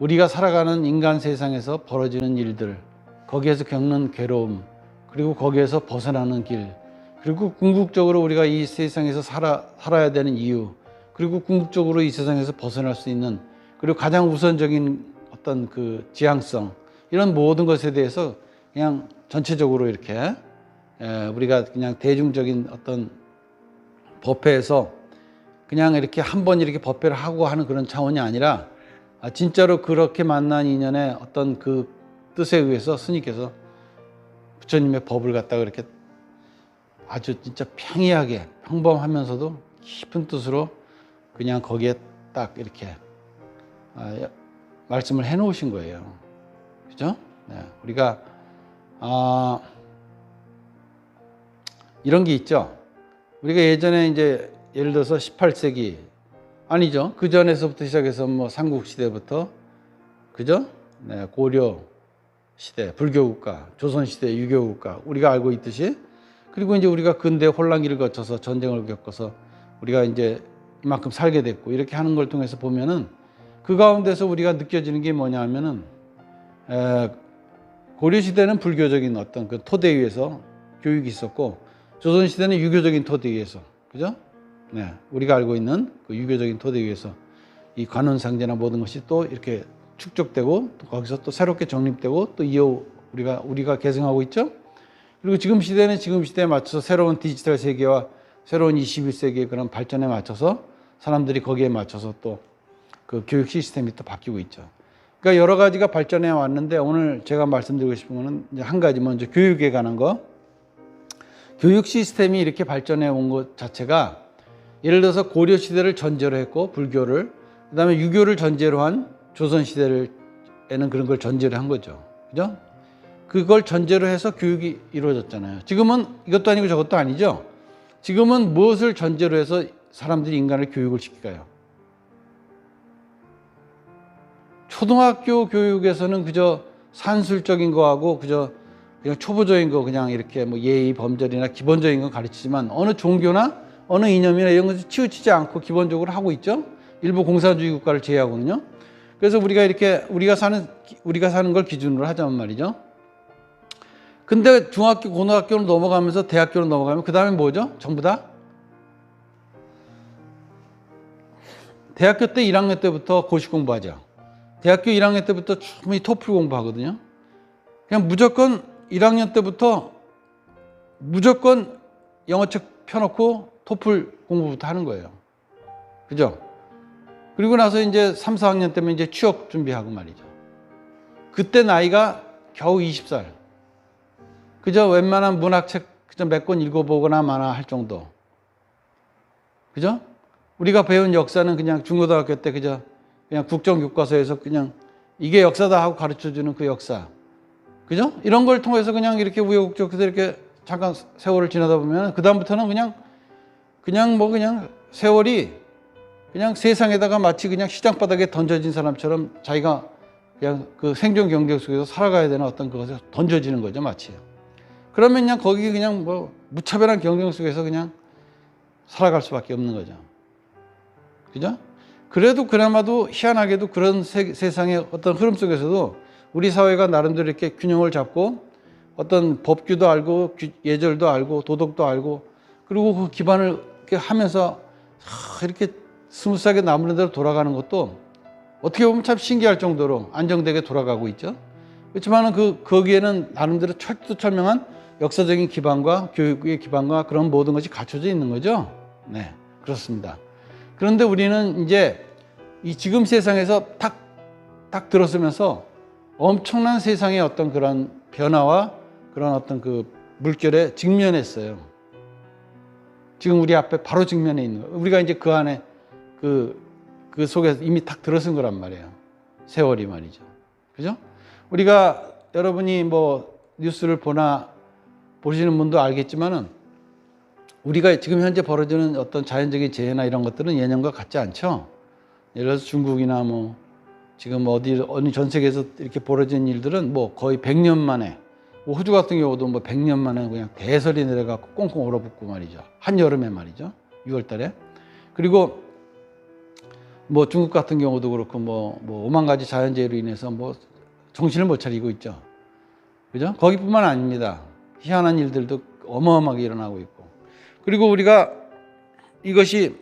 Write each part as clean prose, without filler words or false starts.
우리가 살아가는 인간 세상에서 벌어지는 일들, 거기에서 겪는 괴로움, 그리고 거기에서 벗어나는 길, 그리고 궁극적으로 우리가 이 세상에서 살아야 되는 이유, 그리고 궁극적으로 이 세상에서 벗어날 수 있는, 그리고 가장 우선적인 어떤 그 지향성, 이런 모든 것에 대해서 그냥 전체적으로 이렇게 우리가 그냥 대중적인 어떤 법회에서 그냥 이렇게 한번 이렇게 법회를 하고 하는 그런 차원이 아니라 진짜로 그렇게 만난 인연의 어떤 그 뜻에 의해서 스님께서 부처님의 법을 갖다가 이렇게 아주 진짜 평이하게 평범하면서도 깊은 뜻으로 그냥 거기에 딱 이렇게 말씀을 해 놓으신 거예요. 그죠? 네. 우리가 이런 게 있죠. 우리가 예전에 이제 예를 들어서 18세기 아니죠. 그 전에서부터 시작해서 뭐 삼국시대부터 그죠? 네, 고려 시대, 불교국가, 조선시대, 유교국가 우리가 알고 있듯이, 그리고 이제 우리가 근대 혼란기를 거쳐서 전쟁을 겪어서 우리가 이제 이만큼 살게 됐고, 이렇게 하는 걸 통해서 보면은 그 가운데서 우리가 느껴지는 게 뭐냐 하면은 고려시대는 불교적인 어떤 그 토대 위에서 교육이 있었고, 조선시대는 유교적인 토대 위에서, 그죠? 네, 우리가 알고 있는 그 유교적인 토대 위에서 이 관원상제나 모든 것이 또 이렇게 축적되고, 또 거기서 또 새롭게 정립되고 또 우리가 계승하고 있죠. 그리고 지금 시대는 지금 시대에 맞춰서 새로운 디지털 세계와 새로운 21세기의 그런 발전에 맞춰서 사람들이 거기에 맞춰서 또 그 교육 시스템이 또 바뀌고 있죠. 그러니까 여러 가지가 발전해 왔는데, 오늘 제가 말씀드리고 싶은 거는 이제 한 가지, 먼저 교육에 관한 거. 교육 시스템이 이렇게 발전해 온 것 자체가, 예를 들어서 고려 시대를 전제로 했고 불교를, 그다음에 유교를 전제로 한 조선 시대에는 그런 걸 전제로 한 거죠. 그죠? 그걸 전제로 해서 교육이 이루어졌잖아요. 지금은 이것도 아니고 저것도 아니죠. 지금은 무엇을 전제로 해서 사람들이 인간을 교육을 시킬까요? 초등학교 교육에서는 그저 산술적인 거하고 그냥 초보적인 거, 그냥 이렇게 뭐 예의 범절이나 기본적인 거 가르치지만, 어느 종교나 어느 이념이나 이런 것을 치우치지 않고 기본적으로 하고 있죠. 일부 공산주의 국가를 제외하고는요. 그래서 우리가 사는 걸 기준으로 하자면 말이죠. 근데 중학교, 고등학교로 넘어가면서 대학교로 넘어가면 그 다음에 뭐죠? 전부 다 대학교 때 1학년 때부터 고시 공부하죠. 대학교 1학년 때부터 충분히 토플 공부하거든요. 그냥 무조건 1학년 때부터 무조건 영어책 펴놓고 토플 공부부터 하는 거예요. 그죠? 그리고 나서 이제 3, 4학년 때면 이제 취업 준비하고 말이죠. 그때 나이가 겨우 20살. 그저 웬만한 문학책 그저 몇 권 읽어보거나 마나 할 정도. 그죠? 우리가 배운 역사는 그냥 중고등학교 때 그냥 국정교과서에서 그냥 이게 역사다 하고 가르쳐주는 그 역사. 그죠? 이런 걸 통해서 그냥 이렇게 우여곡절해서 이렇게 잠깐 세월을 지나다 보면, 그다음부터는 그냥 세월이 그냥 세상에다가 마치 그냥 시장바닥에 던져진 사람처럼 자기가 그냥 그 생존 경쟁 속에서 살아가야 되는 어떤 그것에 던져지는 거죠, 마치. 그러면 그냥 거기 그냥 뭐 무차별한 경쟁 속에서 그냥 살아갈 수밖에 없는 거죠. 그죠? 그래도 그나마도 희한하게도 그런 세상의 어떤 흐름 속에서도 우리 사회가 나름대로 이렇게 균형을 잡고 어떤 법규도 알고 예절도 알고 도덕도 알고, 그리고 그 기반을 이렇게 하면서 이렇게 스무스하게 나무는 대로 돌아가는 것도 어떻게 보면 참 신기할 정도로 안정되게 돌아가고 있죠. 그렇지만 거기에는 나름대로 철두철명한 역사적인 기반과 교육의 기반과 그런 모든 것이 갖춰져 있는 거죠. 네, 그렇습니다. 그런데 우리는 이제 이 지금 세상에서 딱 들어서면서 엄청난 세상의 어떤 그런 변화와 그런 어떤 그 물결에 직면했어요. 지금 우리 앞에 바로 직면해 있는 거예요. 우리가 이제 그 안에 그 속에서 이미 딱 들어선 거란 말이에요. 세월이 말이죠. 그죠? 우리가 여러분이 뭐 뉴스를 보시는 분도 알겠지만은, 우리가 지금 현재 벌어지는 어떤 자연적인 재해나 이런 것들은 예년과 같지 않죠. 예를 들어서 중국이나 뭐 지금 어느 전 세계에서 이렇게 벌어진 일들은 뭐 거의 100년 만에, 뭐 호주 같은 경우도 뭐 100년 만에 그냥 대설이 내려가고 꽁꽁 얼어붙고 말이죠. 한여름에 말이죠. 6월 달에. 그리고 뭐 중국 같은 경우도 그렇고 뭐 오만 가지 자연재해로 인해서 뭐 정신을 못 차리고 있죠. 그죠? 거기뿐만 아닙니다. 희한한 일들도 어마어마하게 일어나고 있고. 그리고 우리가 이것이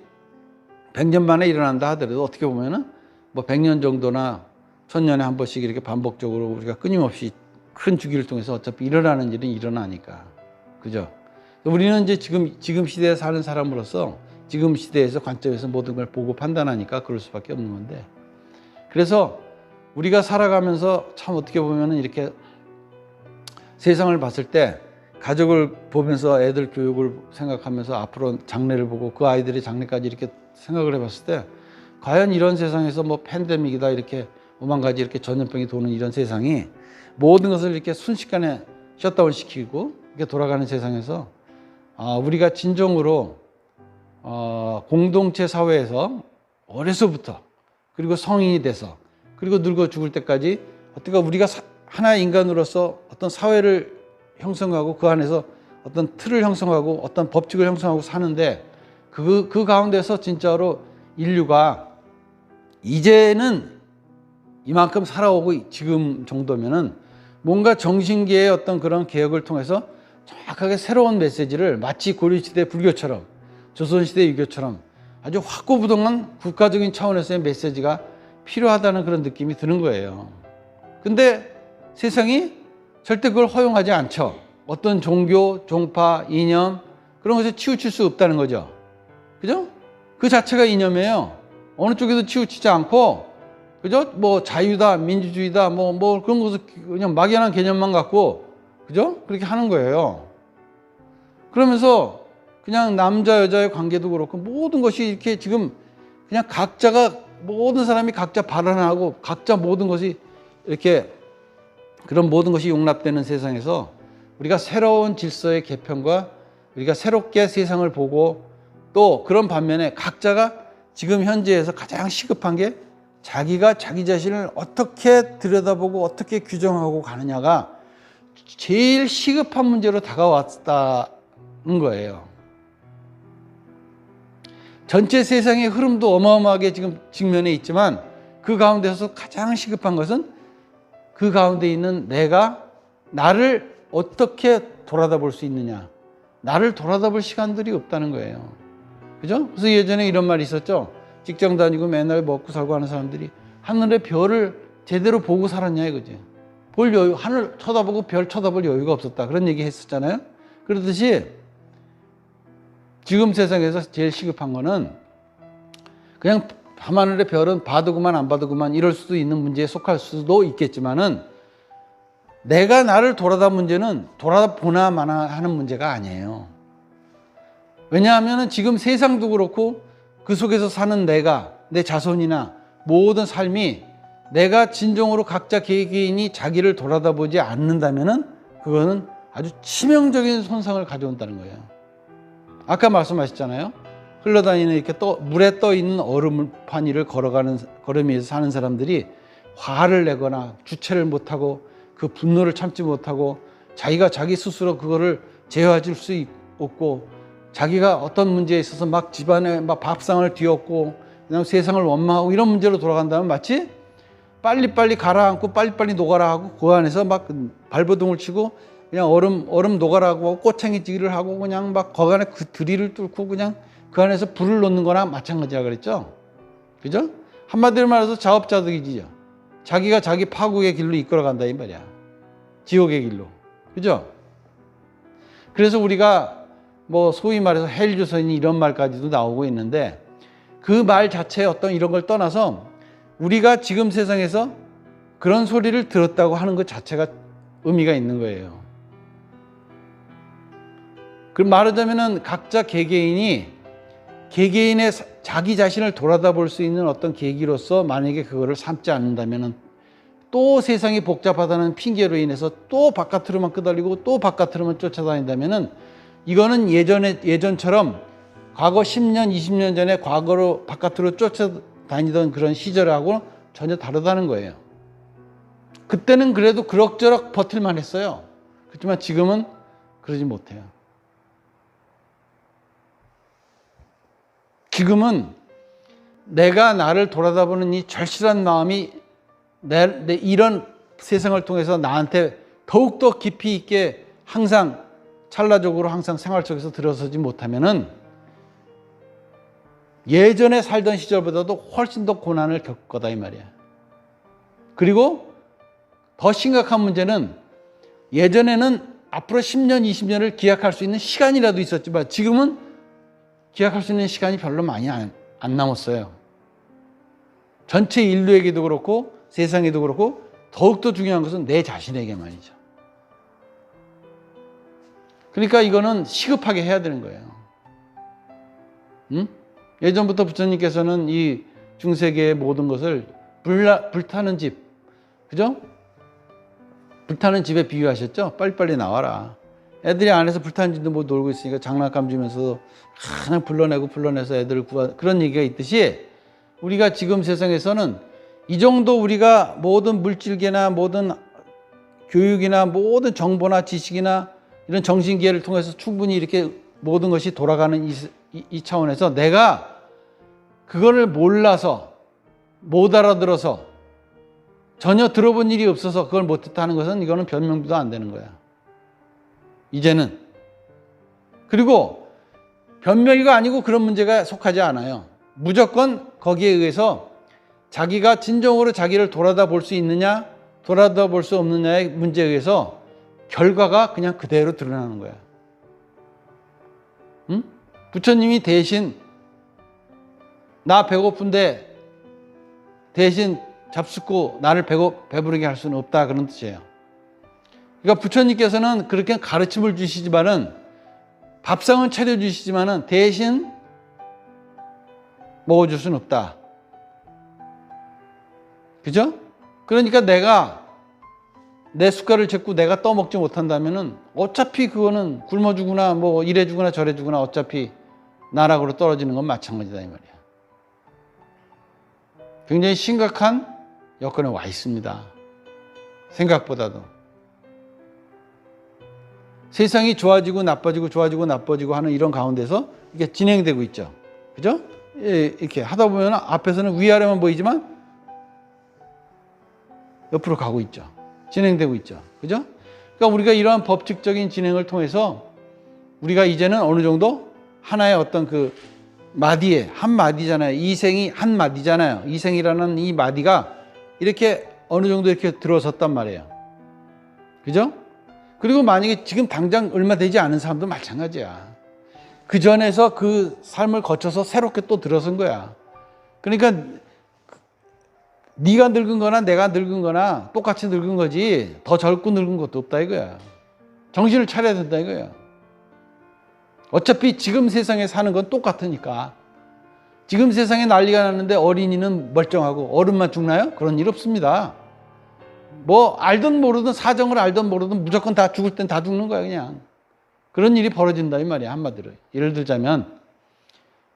100년 만에 일어난다 하더라도 어떻게 보면은 뭐 100년 정도나 1000년에 한 번씩 이렇게 반복적으로 우리가 끊임없이 큰 주기를 통해서 어차피 일어나는 일은 일어나니까. 그죠? 우리는 이제 지금 시대에 사는 사람으로서 지금 시대에서 관점에서 모든 걸 보고 판단하니까 그럴 수밖에 없는 건데. 그래서 우리가 살아가면서 참 어떻게 보면은 이렇게 세상을 봤을 때 가족을 보면서 애들 교육을 생각하면서 앞으로 장래를 보고 그 아이들의 장래까지 이렇게 생각을 해봤을 때 과연 이런 세상에서 뭐 팬데믹이다 이렇게 오만 가지 이렇게 전염병이 도는 이런 세상이 모든 것을 이렇게 순식간에 셧다운 시키고 이렇게 돌아가는 세상에서 우리가 진정으로 공동체 사회에서 어려서부터 그리고 성인이 돼서 그리고 늙어 죽을 때까지 어떻게 우리가 하나의 인간으로서 어떤 사회를 형성하고 그 안에서 어떤 틀을 형성하고 어떤 법칙을 형성하고 사는데 그 가운데서 진짜로 인류가 이제는 이만큼 살아오고 지금 정도면은 뭔가 정신계의 어떤 그런 개혁을 통해서 정확하게 새로운 메시지를 마치 고려시대 불교처럼 조선시대 유교처럼 아주 확고부동한 국가적인 차원에서의 메시지가 필요하다는 그런 느낌이 드는 거예요. 근데 세상이 절대 그걸 허용하지 않죠. 어떤 종교, 종파, 이념 그런 것에 치우칠 수 없다는 거죠. 그죠? 그 자체가 이념이에요. 어느 쪽에도 치우치지 않고 그죠? 뭐 자유다, 민주주의다, 뭐 그런 것을 그냥 막연한 개념만 갖고 그죠? 그렇게 하는 거예요. 그러면서 그냥 남자 여자의 관계도 그렇고 모든 것이 이렇게 지금 그냥 각자가 모든 사람이 각자 발언하고 각자 모든 것이 이렇게 그런 모든 것이 용납되는 세상에서 우리가 새로운 질서의 개편과 우리가 새롭게 세상을 보고 또 그런 반면에 각자가 지금 현재에서 가장 시급한 게 자기가 자기 자신을 어떻게 들여다보고 어떻게 규정하고 가느냐가 제일 시급한 문제로 다가왔다는 거예요. 전체 세상의 흐름도 어마어마하게 지금 직면해 있지만 그 가운데서 가장 시급한 것은 그 가운데 있는 내가 나를 어떻게 돌아다볼 수 있느냐. 나를 돌아다볼 시간들이 없다는 거예요. 그죠? 그래서 예전에 이런 말이 있었죠. 직장 다니고 맨날 먹고 살고 하는 사람들이 하늘의 별을 제대로 보고 살았냐 이거지. 볼 여유, 하늘 쳐다보고 별 쳐다볼 여유가 없었다. 그런 얘기 했었잖아요. 그러듯이 지금 세상에서 제일 시급한 거는 그냥 밤하늘의 별은 봐도 그만 안 봐도 그만 이럴 수도 있는 문제에 속할 수도 있겠지만은 내가 나를 돌아다 문제는 돌아보나 마나 하는 문제가 아니에요. 왜냐하면 지금 세상도 그렇고 그 속에서 사는 내가, 내 자손이나 모든 삶이 내가 진정으로 각자 개개인이 자기를 돌아다 보지 않는다면은 그거는 아주 치명적인 손상을 가져온다는 거예요. 아까 말씀하셨잖아요. 흘러다니는 이렇게 물에 떠 있는 얼음판 위를 걸으면서 사는 사람들이 화를 내거나 주체를 못하고 그 분노를 참지 못하고 자기가 자기 스스로 그거를 제어할 수 없고 자기가 어떤 문제에 있어서 막 집안에 막 밥상을 뒤엎고 그냥 세상을 원망하고 이런 문제로 돌아간다면 마치 빨리빨리 가라앉고 빨리빨리 녹아라 하고 그 안에서 막 발버둥을 치고 그냥 얼음 녹아라고 꼬챙이찌기를 하고 그냥 막 거간에 그 드릴을 뚫고 그냥 그 안에서 불을 놓는 거나 마찬가지라 그랬죠. 그죠? 한마디로 말해서 자업자득이지요. 자기가 자기 파국의 길로 이끌어간다 이 말이야. 지옥의 길로. 그죠? 그래서 우리가 뭐 소위 말해서 헬조선이 이런 말까지도 나오고 있는데 그 말 자체에 어떤 이런 걸 떠나서 우리가 지금 세상에서 그런 소리를 들었다고 하는 것 자체가 의미가 있는 거예요. 그럼 말하자면은 각자 개개인의 자기 자신을 돌아다 볼 수 있는 어떤 계기로서 만약에 그거를 삼지 않는다면은 또 세상이 복잡하다는 핑계로 인해서 또 바깥으로만 끄달리고 또 바깥으로만 쫓아다닌다면은 이거는 예전처럼 과거 10년, 20년 전에 과거로 바깥으로 쫓아다니던 그런 시절하고 전혀 다르다는 거예요. 그때는 그래도 그럭저럭 버틸만 했어요. 그렇지만 지금은 그러지 못해요. 지금은 내가 나를 돌아다보는 이 절실한 마음이 내 이런 세상을 통해서 나한테 더욱더 깊이 있게 항상 찰나적으로 항상 생활 속에서 들어서지 못하면은 예전에 살던 시절보다도 훨씬 더 고난을 겪을 거다 이 말이야. 그리고 더 심각한 문제는 예전에는 앞으로 10년, 20년을 기약할 수 있는 시간이라도 있었지만 지금은 기약할 수 있는 시간이 별로 많이 안 남았어요. 전체 인류에게도 그렇고 세상에도 그렇고 더욱더 중요한 것은 내 자신에게만이죠. 그러니까 이거는 시급하게 해야 되는 거예요. 응? 예전부터 부처님께서는 이 중세계의 모든 것을 불타는 집, 그죠? 불타는 집에 비유하셨죠? 빨리빨리 나와라. 애들이 안에서 불타는 집도 못 놀고 있으니까 장난감 주면서 그냥 불러내서 애들을 그런 얘기가 있듯이 우리가 지금 세상에서는 이 정도 우리가 모든 물질계나 모든 교육이나 모든 정보나 지식이나 이런 정신기회를 통해서 충분히 이렇게 모든 것이 돌아가는 이 차원에서 내가 그거를 몰라서 못 알아들어서 전혀 들어본 일이 없어서 그걸 못했다는 것은 이거는 변명도 안 되는 거야. 이제는. 그리고 변명이가 아니고 그런 문제가 속하지 않아요. 무조건 거기에 의해서 자기가 진정으로 자기를 돌아다볼 수 있느냐 돌아다볼 수 없느냐의 문제에 의해서 결과가 그냥 그대로 드러나는 거야. 응? 부처님이 대신 나 배고픈데 대신 잡숫고 나를 배부르게 할 수는 없다 그런 뜻이에요. 그러니까 부처님께서는 그렇게 가르침을 주시지만은 밥상은 차려주시지만은 대신 먹어줄 수는 없다. 그죠? 그러니까 내가 내 숟갈을 잡고 내가 떠먹지 못한다면은 어차피 그거는 굶어 주거나 뭐 이래 주거나 저래 주거나 어차피 나락으로 떨어지는 건 마찬가지다 이 말이야. 굉장히 심각한 여건에 와 있습니다. 생각보다도. 세상이 좋아지고 나빠지고 좋아지고 나빠지고 하는 이런 가운데서 이게 진행되고 있죠. 그죠? 이렇게 하다 보면 앞에서는 위아래만 보이지만 옆으로 가고 있죠. 진행되고 있죠. 그죠? 그러니까 우리가 이러한 법칙적인 진행을 통해서 우리가 이제는 어느 정도 하나의 어떤 그 마디에 한 마디잖아요. 이생이 한 마디잖아요. 이생이라는 이 마디가 이렇게 어느 정도 이렇게 들어섰단 말이에요. 그죠? 그리고 만약에 지금 당장 얼마 되지 않은 사람도 마찬가지야. 그 전에서 그 삶을 거쳐서 새롭게 또 들어선 거야. 그러니까 네가 늙은 거나 내가 늙은 거나 똑같이 늙은 거지 더 젊고 늙은 것도 없다 이거야. 정신을 차려야 된다 이거야. 어차피 지금 세상에 사는 건 똑같으니까. 지금 세상에 난리가 났는데 어린이는 멀쩡하고 어른만 죽나요? 그런 일 없습니다. 뭐 알든 모르든 사정을 알든 모르든 무조건 다 죽을 땐 다 죽는 거야 그냥. 그런 일이 벌어진다 이 말이야 한마디로. 예를 들자면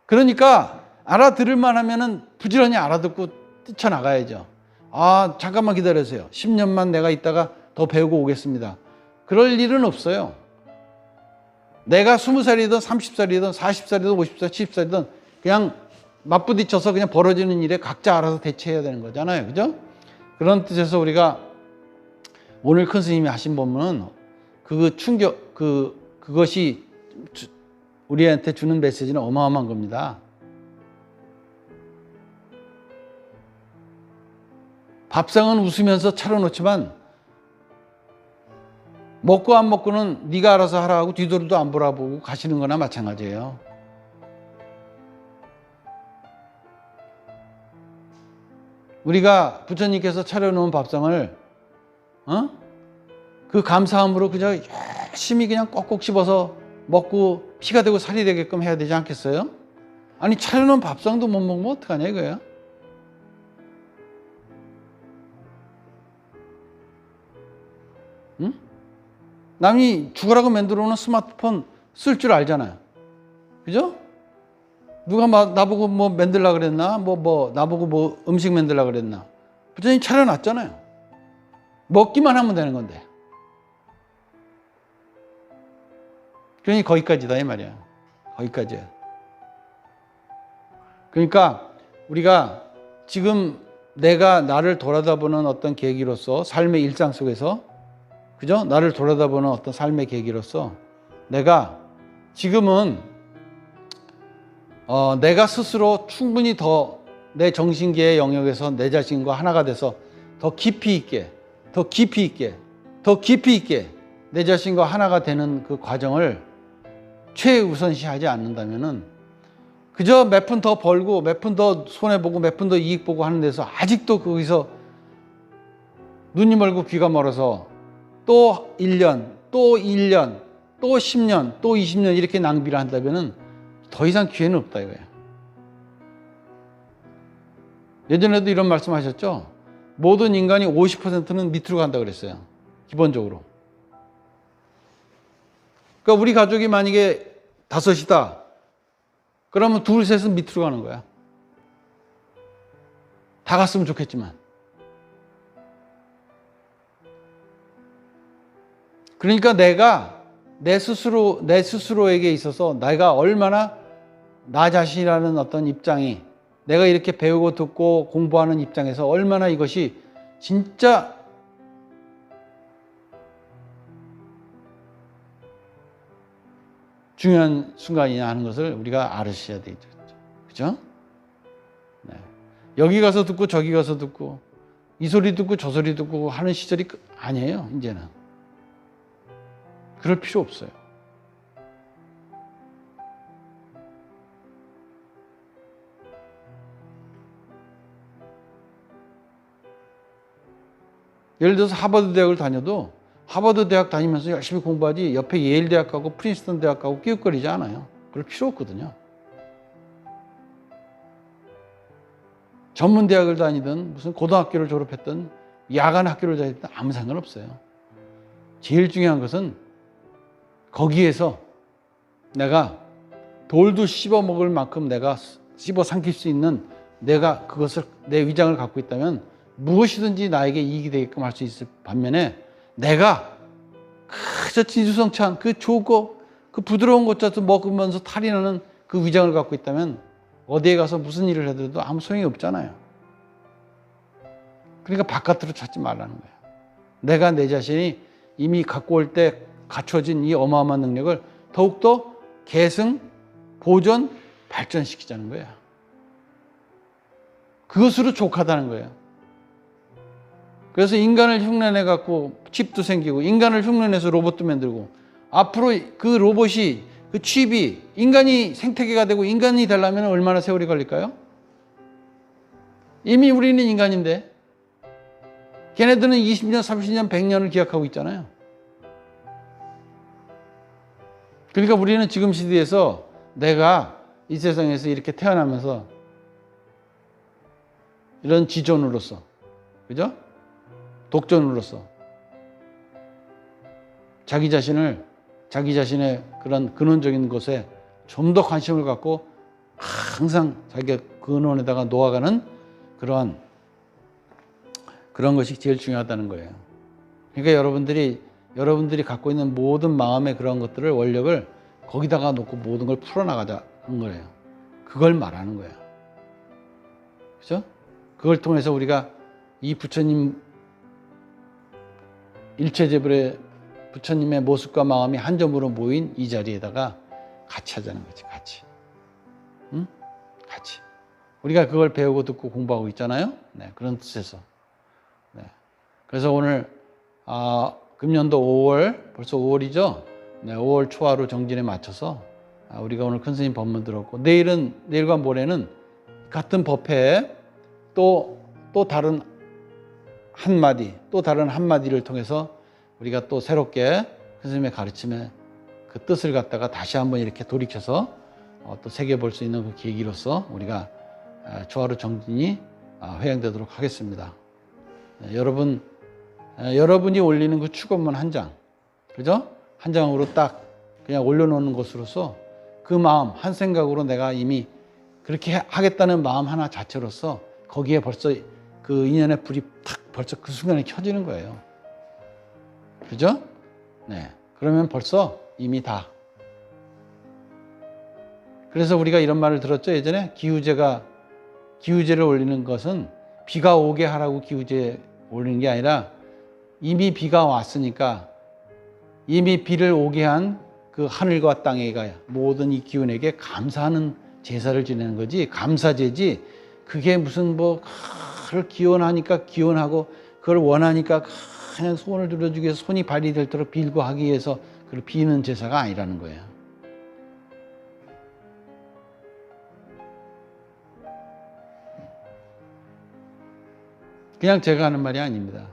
그러니까 알아들을만 하면은 부지런히 알아듣고 뛰쳐나가야죠. 아 잠깐만 기다려주세요. 10년만 내가 있다가 더 배우고 오겠습니다. 그럴 일은 없어요. 내가 20살이든 30살이든 40살이든 50살 70살이든 그냥 맞부딪혀서 그냥 벌어지는 일에 각자 알아서 대처해야 되는 거잖아요. 그죠? 그런 뜻에서 우리가 오늘 큰 스님이 하신 법문은 그것이 우리한테 주는 메시지는 어마어마한 겁니다. 밥상은 웃으면서 차려놓지만 먹고 안 먹고는 네가 알아서 하라 하고 뒤돌이도 안 보라보고 가시는 거나 마찬가지예요. 우리가 부처님께서 차려놓은 밥상을 그 감사함으로 그저 열심히 그냥 꼭꼭 씹어서 먹고 피가 되고 살이 되게끔 해야 되지 않겠어요? 아니 차려놓은 밥상도 못 먹으면 어떡하냐 이거예요? 응? 남이 죽으라고 만들어 놓은 스마트폰 쓸 줄 알잖아요. 그죠? 누가 나보고 뭐 만들라 그랬나? 나보고 뭐 음식 만들라 그랬나? 부처님 차려놨잖아요. 먹기만 하면 되는 건데. 그러니 거기까지다 이 말이야. 거기까지야. 그러니까 우리가 지금 내가 나를 돌아다보는 어떤 계기로서 삶의 일상 속에서 그죠? 나를 돌아다보는 어떤 삶의 계기로서 내가 지금은 내가 스스로 충분히 더 내 정신계의 영역에서 내 자신과 하나가 돼서 더 깊이 있게 내 자신과 하나가 되는 그 과정을 최우선시하지 않는다면은 그저 몇 푼 더 벌고 몇 푼 더 손해보고 몇 푼 더 이익 보고 하는 데서 아직도 거기서 눈이 멀고 귀가 멀어서 또 1년, 또 1년, 또 10년, 또 20년 이렇게 낭비를 한다면은 더 이상 기회는 없다 이거예요. 예전에도 이런 말씀 하셨죠? 모든 인간이 50%는 밑으로 간다 그랬어요. 기본적으로. 그러니까 우리 가족이 만약에 5이다. 그러면 2, 3은 밑으로 가는 거야. 다 갔으면 좋겠지만. 그러니까 내가 내 스스로에게 있어서 내가 얼마나 나 자신이라는 어떤 입장이 내가 이렇게 배우고 듣고 공부하는 입장에서 얼마나 이것이 진짜 중요한 순간이냐 하는 것을 우리가 알으셔야 되겠죠. 그죠? 네. 여기 가서 듣고 저기 가서 듣고 이 소리 듣고 저 소리 듣고 하는 시절이 아니에요. 이제는. 그럴 필요 없어요. 예를 들어서 하버드 대학을 다녀도 하버드 대학 다니면서 열심히 공부하지 옆에 예일 대학하고 프린스턴 대학하고 끼웃거리지 않아요. 그럴 필요 없거든요. 전문 대학을 다니든 무슨 고등학교를 졸업했든 야간 학교를 다니든 아무 상관없어요. 제일 중요한 것은 거기에서 내가 돌도 씹어 먹을 만큼 내가 씹어 삼킬 수 있는 내가 그것을 내 위장을 갖고 있다면 무엇이든지 나에게 이익이 되게끔 할 수 있을 반면에 내가 그저 진수성찬 그 좋고 그 부드러운 것자도 먹으면서 탈이 나는 그 위장을 갖고 있다면 어디에 가서 무슨 일을 해도 아무 소용이 없잖아요. 그러니까 바깥으로 찾지 말라는 거예요. 내가 내 자신이 이미 갖고 올 때 갖춰진 이 어마어마한 능력을 더욱더 계승, 보존, 발전시키자는 거예요. 그것으로 족하다는 거예요. 그래서 인간을 흉내내 갖고 칩도 생기고 인간을 흉내내서 로봇도 만들고 앞으로 그 로봇이 그 칩이 인간이 생태계가 되고 인간이 되려면 얼마나 세월이 걸릴까요? 이미 우리는 인간인데 걔네들은 20년, 30년, 100년을 기약하고 있잖아요. 그러니까 우리는 지금 시대에서 내가 이 세상에서 이렇게 태어나면서 이런 지존으로서 그죠? 독존으로서 자기 자신의 그런 근원적인 것에 좀 더 관심을 갖고 항상 자기가 근원에다가 놓아가는 그런 것이 제일 중요하다는 거예요. 그러니까 여러분들이 갖고 있는 모든 마음의 그런 것들을 원력을 거기다가 놓고 모든 걸 풀어나가자는 거예요. 그걸 말하는 거예요. 그죠? 그걸 통해서 우리가 이 부처님 일체제불의 부처님의 모습과 마음이 한 점으로 모인 이 자리에다가 같이 하자는 거지. 같이. 응? 같이. 우리가 그걸 배우고 듣고 공부하고 있잖아요. 네, 그런 뜻에서. 네. 그래서 오늘 금년도 5월 벌써 5월이죠. 네, 5월 초하루 정진에 맞춰서 우리가 오늘 큰 스님 법문 들었고 내일과 모레는 같은 법회에 또 다른 한마디를 통해서 우리가 또 새롭게 스님의 가르침에 그 뜻을 갖다가 다시 한번 이렇게 돌이켜서 또 새겨볼 수 있는 그 계기로서 우리가 초하루 정진이 회양되도록 하겠습니다. 여러분이 올리는 그 축원문 한 장, 그죠? 한 장으로 딱 그냥 올려놓는 것으로서 그 마음, 한 생각으로 내가 이미 그렇게 하겠다는 마음 하나 자체로서 거기에 벌써 그 인연의 불이 탁 벌써 그 순간에 켜지는 거예요. 그죠? 네. 그러면 벌써 이미 다. 그래서 우리가 이런 말을 들었죠. 예전에 기우제가 기우제를 올리는 것은 비가 오게 하라고 기우제 올리는 게 아니라 이미 비가 왔으니까 이미 비를 오게 한 그 하늘과 땅에가 모든 이 기운에게 감사하는 제사를 지내는 거지, 감사제지. 그게 무슨 뭐 그걸 기원하니까 기원하고 그걸 원하니까 그냥 소원을 들어주기 위해서 손이 발이 될 도록 빌고 하기 위해서 그걸 비는 제사가 아니라는 거예요. 그냥 제가 하는 말이 아닙니다.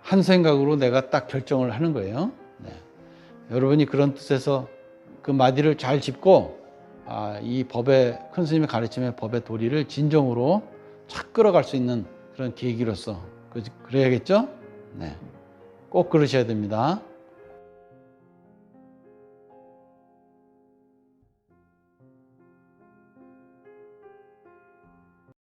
한 생각으로 내가 딱 결정을 하는 거예요. 네. 여러분이 그런 뜻에서 그 마디를 잘 짚고 이 법의 큰 스님의 가르침의 법의 도리를 진정으로 착 끌어갈 수 있는 그런 계기로서 그래야겠죠? 네. 꼭 그러셔야 됩니다.